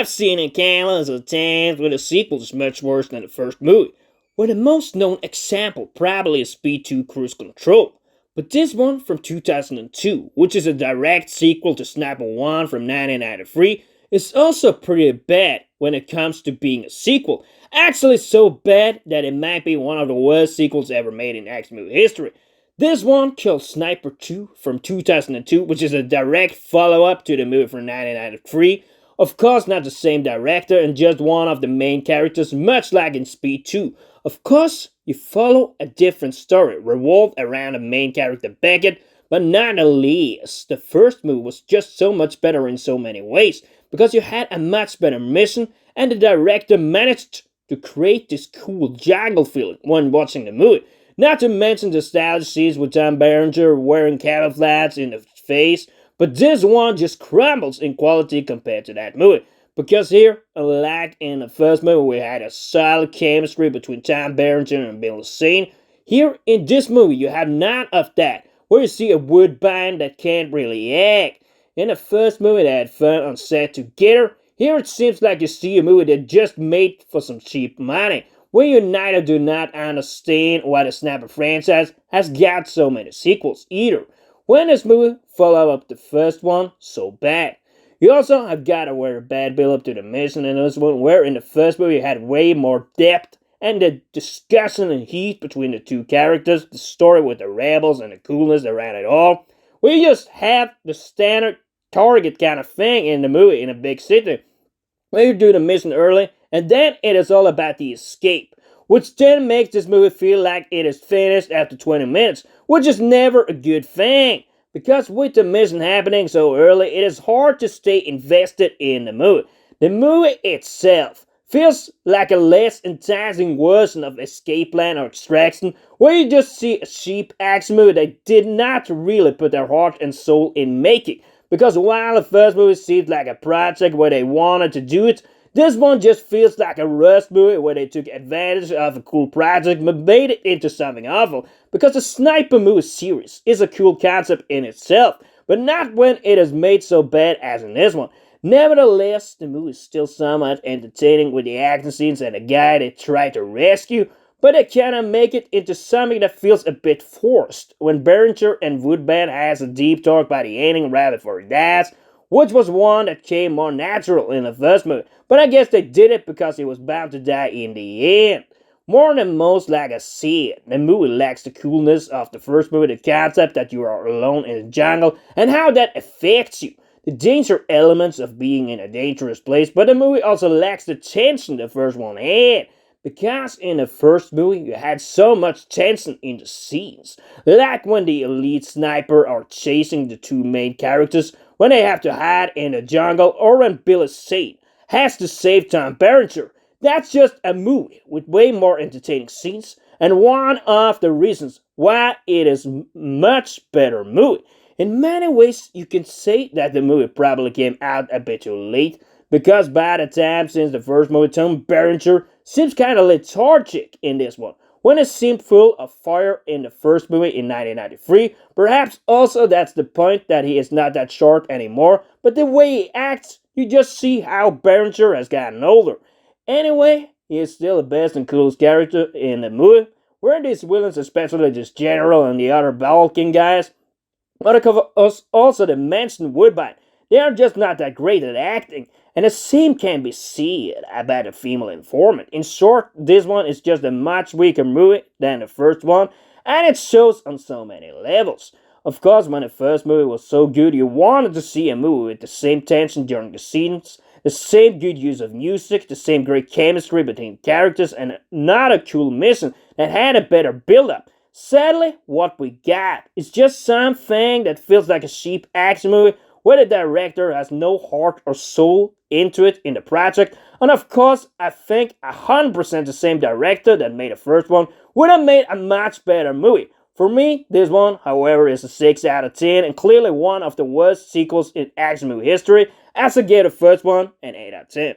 I've seen it countless of times where the sequel is much worse than the first movie, where the most known example probably is Speed 2 Cruise Control. But this one from 2002, which is a direct sequel to Sniper 1 from 1993, is also pretty bad when it comes to being a sequel. Actually, so bad that it might be one of the worst sequels ever made in action movie history. This one killed Sniper 2 from 2002, which is a direct follow up to the movie from 1993. Of course, not the same director and just one of the main characters, much like in Speed 2. Of course, you follow a different story, revolved around the main character Beckett, but not the least. The first movie was just so much better in so many ways, because you had a much better mission, and the director managed to create this cool jungle feeling when watching the movie. Not to mention the stylish scenes with Tom Berenger wearing camouflage in the face, but this one just crumbles in quality compared to that movie. Because here, unlike in the first movie, we had a solid chemistry between Tom Berenger and Bill Zane. Here in this movie, you have none of that, where you see a woodbine that can't really act. In the first movie, they had fun on set together. Here it seems like you see a movie that just made for some cheap money, where you neither do not understand why the Sniper franchise has got so many sequels either. When this movie follow up the first one so bad. You also have got a very bad build up to the mission in this one, where in the first movie you had way more depth and the discussion and heat between the two characters, the story with the rebels and the coolness around it all. We just have the standard target kind of thing in the movie in a big city, where you do the mission early, and then it is all about the escape, which then makes this movie feel like it is finished after 20 minutes, which is never a good thing. Because with the mission happening so early, it is hard to stay invested in the movie. The movie itself feels like a less enticing version of Escape Plan or Extraction, where you just see a cheap action movie that did not really put their heart and soul in making. Because while the first movie seemed like a project where they wanted to do it, this one just feels like a rust movie where they took advantage of a cool project but made it into something awful. Because the Sniper movie series is a cool concept in itself, but not when it is made so bad as in this one. Nevertheless, the movie is still somewhat entertaining with the action scenes and the guy they try to rescue, but they kinda make it into something that feels a bit forced. When Berenger and Woodbine has a deep talk by the ending right before he dies, which was one that came more natural in the first movie, but I guess they did it because he was bound to die in the end. More than most, like I said, the movie lacks the coolness of the first movie, the concept that you are alone in the jungle, and how that affects you. The danger elements of being in a dangerous place, but the movie also lacks the tension the first one had. Because in the first movie you had so much tension in the scenes, like when the elite sniper are chasing the two main characters, when they have to hide in the jungle, or when Billy Zane has to save Tom Berenger. That's just a movie with way more entertaining scenes, and one of the reasons why it is a much better movie. In many ways, you can say that the movie probably came out a bit too late, because by the time since the first movie, Tom Berenger seems kind of lethargic in this one, when it seemed full of fire in the first movie in 1993. Perhaps also that's the point that he is not that sharp anymore, but the way he acts, you just see how Berenger has gotten older. Anyway, he is still the best and coolest character in the movie, where these villains, especially this general and the other Balkan guys, but also the mentioned Woodbine, they are just not that great at acting, and the same can be said about the female informant. In short, this one is just a much weaker movie than the first one, and it shows on so many levels. Of course, when the first movie was so good, you wanted to see a movie with the same tension during the scenes, the same good use of music, the same great chemistry between characters, and another cool mission that had a better build-up. Sadly, what we got is just something that feels like a cheap action movie where the director has no heart or soul into it in the project. And of course, I think 100% the same director that made the first one would have made a much better movie. For me, this one, however, is a 6 out of 10 and clearly one of the worst sequels in action movie history, as I gave the first one an 8 out of 10.